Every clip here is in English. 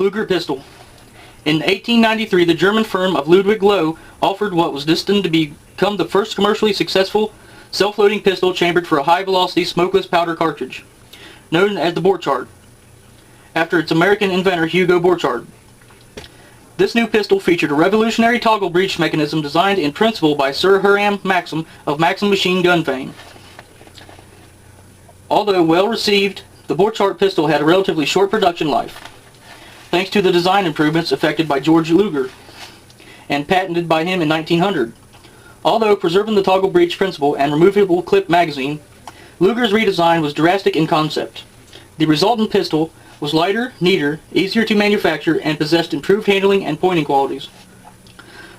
Luger pistol. In 1893, the German firm of Ludwig Loh offered what was destined to become the first commercially successful self-loading pistol chambered for a high-velocity smokeless powder cartridge, known as the Borchardt, after its American inventor Hugo Borchardt. This new pistol featured a revolutionary toggle breech mechanism designed in principle by Sir Hiram Maxim of Maxim machine gun fame. Although well received, the Borchardt pistol had a relatively short production life, thanks to the design improvements effected by George Luger and patented by him in 1900. Although preserving the toggle breech principle and removable clip magazine, Luger's redesign was drastic in concept. The resultant pistol was lighter, neater, easier to manufacture, and possessed improved handling and pointing qualities.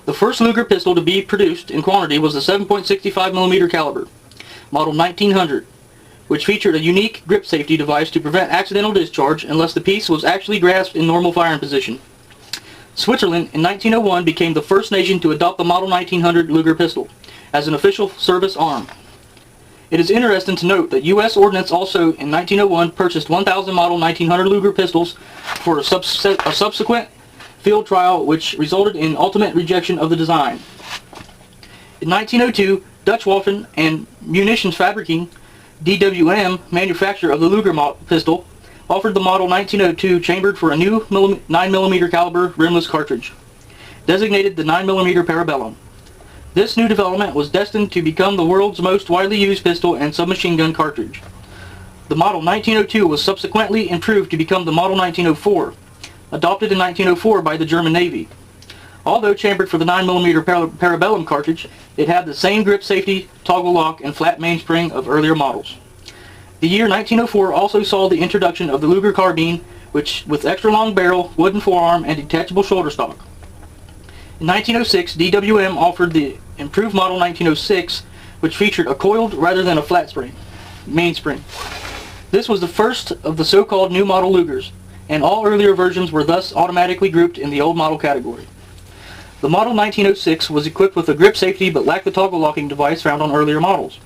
The first Luger pistol to be produced in quantity was the 7.65mm caliber, model 1900, which featured a unique grip safety device to prevent accidental discharge unless the piece was actually grasped in normal firing position. Switzerland in 1901 became the first nation to adopt the Model 1900 Luger pistol as an official service arm. It is interesting to note that U.S. Ordnance also in 1901 purchased 1,000 Model 1900 Luger pistols for a subsequent field trial, which resulted in ultimate rejection of the design. In 1902, Dutch Waffen and Munitions Fabriking DWM, manufacturer of the Luger pistol, offered the Model 1902 chambered for a new 9mm caliber rimless cartridge, designated the 9mm Parabellum. This new development was destined to become the world's most widely used pistol and submachine gun cartridge. The Model 1902 was subsequently improved to become the Model 1904, adopted in 1904 by the German Navy. Although chambered for the 9mm Parabellum cartridge, it had the same grip safety, toggle lock, and flat mainspring of earlier models. The year 1904 also saw the introduction of the Luger carbine, which with extra long barrel, wooden forearm, and detachable shoulder stock. In 1906, DWM offered the improved Model 1906, which featured a coiled rather than a flat mainspring. This was the first of the so-called new model Lugers, and all earlier versions were thus automatically grouped in the old model category. The Model 1906 was equipped with a grip safety but lacked the toggle locking device found on earlier models.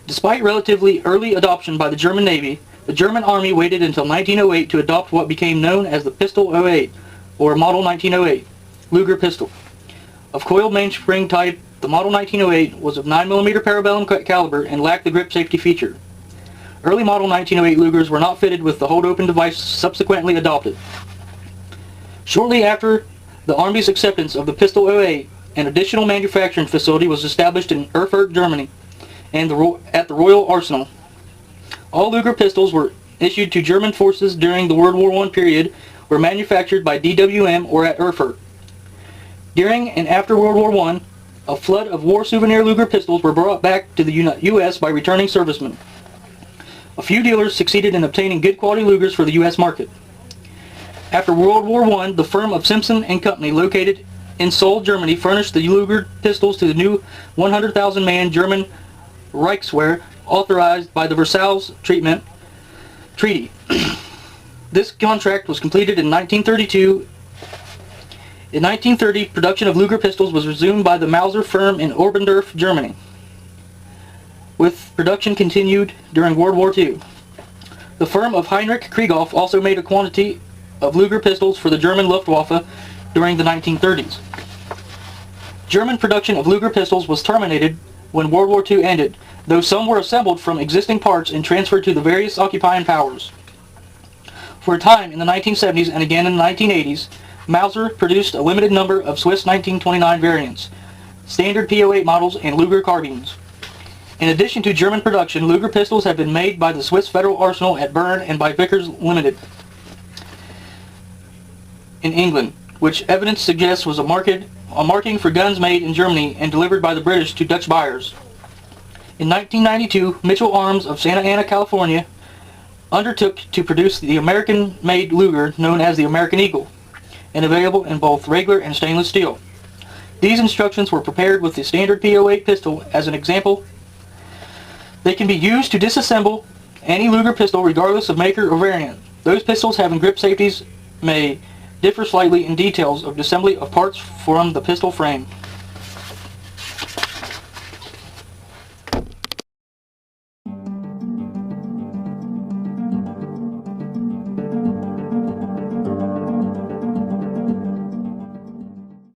Despite relatively early adoption by the German Navy, the German Army waited until 1908 to adopt what became known as the Pistol 08, or Model 1908, Luger pistol. Of coiled mainspring type, the Model 1908 was of 9mm Parabellum caliber and lacked the grip safety feature. Early Model 1908 Lugers were not fitted with the hold-open device subsequently adopted. Shortly after the Army's acceptance of the Pistol 08, an additional manufacturing facility was established in Erfurt, Germany, and at the Royal Arsenal. All Luger pistols were issued to German forces during the World War I period were manufactured by DWM or at Erfurt. During and after World War I, a flood of war souvenir Luger pistols were brought back to the U.S. by returning servicemen. A few dealers succeeded in obtaining good quality Lugers for the U.S. market. After World War I, the firm of Simpson & Company, located in Seoul, Germany, furnished the Luger pistols to the new 100,000-man German Reichswehr, authorized by the Versailles Treaty. This contract was completed in 1932. In 1930, production of Luger pistols was resumed by the Mauser firm in Oberndorf, Germany, with production continued during World War II. The firm of Heinrich Krieghoff also made a quantity of Luger pistols for the German Luftwaffe during the 1930s. German production of Luger pistols was terminated when World War II ended, though some were assembled from existing parts and transferred to the various occupying powers. For a time in the 1970s and again in the 1980s, Mauser produced a limited number of Swiss 1929 variants, standard P08 models, and Luger carbines. In addition to German production, Luger pistols have been made by the Swiss Federal Arsenal at Bern and by Vickers Limited in England, which evidence suggests was a marking for guns made in Germany and delivered by the British to Dutch buyers. In 1992, Mitchell Arms of Santa Ana, California, undertook to produce the American-made Luger known as the American Eagle, and available in both regular and stainless steel. These instructions were prepared with the standard P08 pistol as an example. They can be used to disassemble any Luger pistol regardless of maker or variant. Those pistols having grip safeties may differ slightly in details of assembly of parts from the pistol frame.